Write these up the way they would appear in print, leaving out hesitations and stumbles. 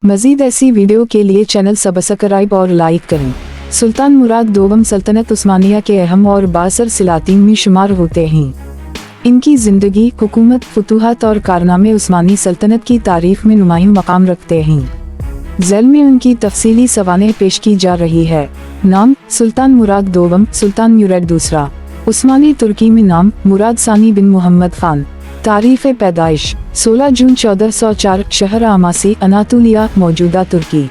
मजीद ऐसी वीडियो के लिए चैनल सब्सक्राइब और लाइक करें। सुल्तान मुराद दोम सल्तनत उस्मानिया के अहम और बासर सलातीन में शुमार होते हैं। इनकी ज़िंदगी, हुकूमत, फतूहात और कारनामे उस्मानी सल्तनत की तारीख में नुमायां मकाम रखते हैं। ज़ैल में उनकी तफसीली सवानेह पेश की जा रही है। नाम: सुल्तान मुराद दोम, सुल्तान मुराद दूसरा। उस्मानी तुर्की में नाम: मुराद सानी बिन मोहम्मद खान। तारीख़ पैदाइश: 16 जून 1404, शहर आमासी, अनातोलिया, मौजूदा तुर्की।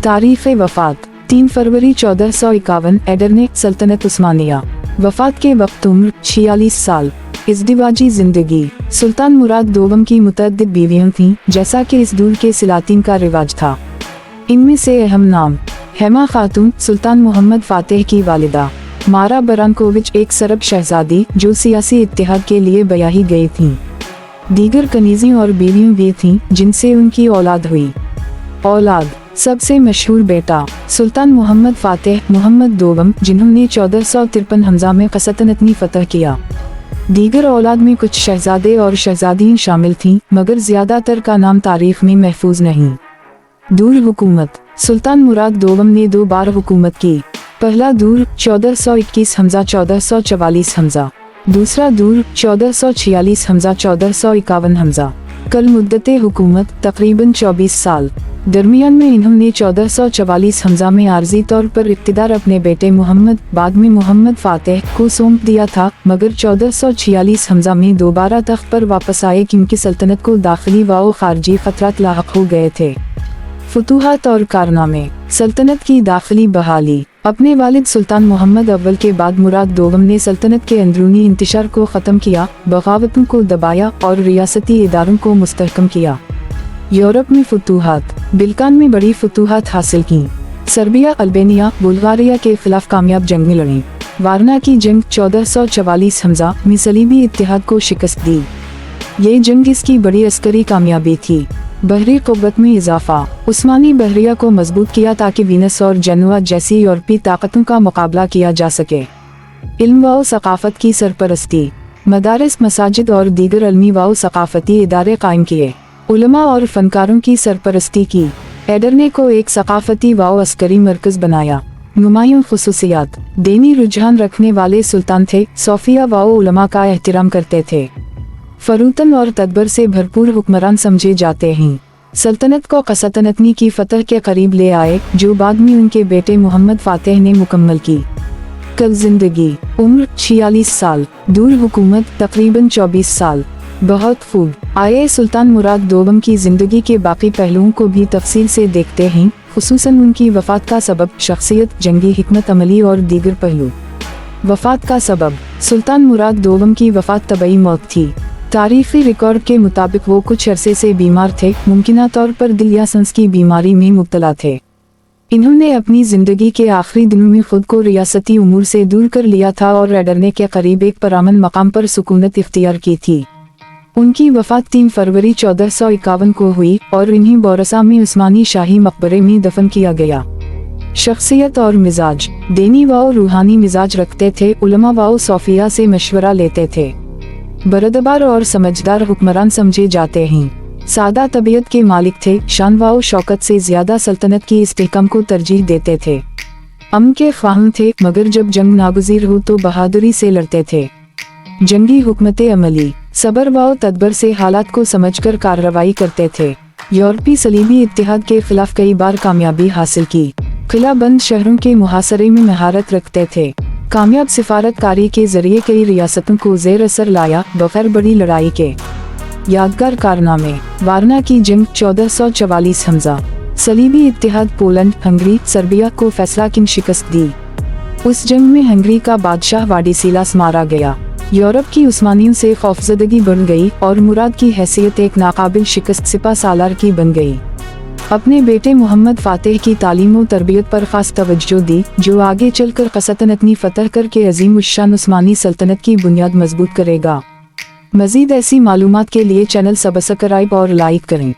तारीख़ वफ़ात: 3 फरवरी 1451, एडरने, सल्तनत उस्मानिया। वफ़ात के वक्त उम्र 46 साल। इज़्दिवाजी ज़िंदगी: सुल्तान मुराद दोम की मुतअद्दिद बीवियाँ थीं, जैसा कि इस दूर के सलातीन का रिवाज था। इनमें से अहम नाम: हेमा खातून, सुल्तान मोहम्मद फ़ातेह की वालिदा। मारा बरानकोविच, एक सरब शहजादी जो सियासी इत्तेहाद के लिए ब्याही गई थीं। दीगर कनीज़ी और बीवियाँ भी थीं जिनसे उनकी औलाद हुई। औलाद: सबसे मशहूर बेटा सुल्तान मोहम्मद फ़ातेह मोहम्मद दोम, जिन्होंने 1453 हमज़ा में क़सतनतनी फ़तह किया। दीगर औलाद में कुछ शहजादे और शहजादियाँ शामिल थीं, मगर ज़्यादातर का नाम तारीख़ में महफूज नहीं। दूर हुकूमत: सुल्तान मुराद दोम ने 2 बार हुकूमत की। पहला दूर 1421 हमज़ा 1444 हमज़ा, दूसरा दूर 1446 हमज़ा 1451 हमज़ा। कल मुद्दते हुकूमत तकरीबन 24 साल। दरमियान में इन्होंने 1444 हमज़ा में आर्जी तौर पर इक़्तिदार अपने बेटे मोहम्मद, बाद में मोहम्मद फ़ातेह, को सौंप दिया था, मगर 1446 हमज़ा में दोबारा तख्त पर वापस आए क्योंकि सल्तनत को दाखिली व खारजी ख़तरात लाहक हो गए थे। फतूहात और कारनामे: सल्तनत की दाखिली बहाली: अपने वालिद सुल्तान मोहम्मद अव्वल के बाद मुराद दोम ने सल्तनत के अंदरूनी इंतशार को ख़त्म किया, बगावतों को दबाया और रियासती इदारों को मुस्तहकम किया। यूरोप में फतूहात: बिल्कान में बड़ी फतूहात हासिल की। सर्बिया, अल्बानिया, बुल्गारिया के खिलाफ कामयाब जंग में लड़ी। वारना की जंग 1444 हमज़ा में सलीबी इत्तेहाद को शिकस्त दी। ये जंग इसकी बड़ी अस्करी कामयाबी थी। बहरी क़ुव्वत में इजाफा: उस्मानी बहरिया को मजबूत किया ताकि वीनस और जेनुआ जैसी यूरोपी ताकतों का मुकाबला किया जा सके। इल्म व सक़ाफ़त की सरपरस्ती: मदारिस, मसाजिद और दीगर इल्मी व सक़ाफ़ती इदारे कायम किए। उलमा और फ़नकारों की सरपरस्ती की। एडरने को एक सक़ाफ़ती व अस्करी मरकज़ बनाया। नुमायां ख़ुसूसियात: दीनी रुझान रखने वाले सुल्तान थे, सोफिया व उलमा का एहतराम करते थे। फ़रूतन और तदबर से भरपूर हुक्मरान समझे जाते हैं। सल्तनत को क़सतनतनी की फ़तह के करीब ले आए, जो बाद में उनके बेटे मोहम्मद फ़ातेह ने मुकम्मल की। कल ज़िंदगी: उम्र 46 साल। दूर हुकूमत तकरीबन 24 साल। बहुत खूब। आइए सुल्तान मुराद दोम की ज़िंदगी के बाकी पहलुओं को भी तफसील से देखते हैं, खुसूसन उनकी वफ़ात का सबब, शख्सियत, जंगी हिकमत अमली और दीगर पहलू। वफ़ात का सबब: सुल्तान मुराद दोम की वफ़ात तबई मौत थी। तारीख़ी रिकॉर्ड के मुताबिक वो कुछ अरसे से बीमार थे, मुमकिना तौर पर दिल या सांस की बीमारी में मुब्तला थे। इन्होंने अपनी ज़िंदगी के आखिरी दिनों में खुद को रियासती उमूर से दूर कर लिया था और एडरने के करीब एक परामन मकाम पर सुकूनत इख्तियार की थी। उनकी वफ़ात 3 फरवरी 1451 को हुई और इन्हीं बोरसा में उस्मानी शाही मकबरे में दफन किया गया। शख्सियत और मिजाज: दीनी व रूहानी मिजाज रखते थे, उलमा व सोफिया से मशवरा लेते थे। बरदबार और समझदार हुक्मरान समझे जाते हैं। सादा तबीयत के मालिक थे, शान व शौकत से ज़्यादा सल्तनत की इस्तेहकाम को तरजीह देते थे। अमन के ख्वाहिं थे, मगर जब जंग नागुज़ीर हो तो बहादुरी से लड़ते थे। जंगी हुकमत अमली: सबर व तदबर से हालात को समझकर कार्रवाई करते थे। यूरोपी सलीबी इत्तेहाद के खिलाफ कई बार कामयाबी हासिल की। किला बंद शहरों के मुहासरे में महारत रखते थे। कामयाब सिफारतकारी के जरिए कई रियासतों को ज़ेर असर लाया, बग़ैर बड़ी लड़ाई के। यादगार कारनामे: वारना की जंग 1444 हमज़ा। सलीबी इत्तेहाद पोलैंड, हंगरी, सर्बिया को फैसला किन शिकस्त दी। उस जंग में हंगरी का बादशाह वाडिसिलास मारा गया। यूरोप की उस्मानियों से खौफजदगी बढ़ गई और मुराद की हैसियत एक नाकाबिल शिकस्त सिपा सालार की बन गई। अपने बेटे मोहम्मद फ़ातेह की तालीम और तरबियत पर ख़ास तवज्जो दी, जो आगे चलकर क़सतनतनी फ़तह करके अज़ीम उश्शान उस्मानी सल्तनत की बुनियाद मजबूत करेगा। मज़ीद ऐसी मालूमात के लिए चैनल सब्सक्राइब और लाइक करें।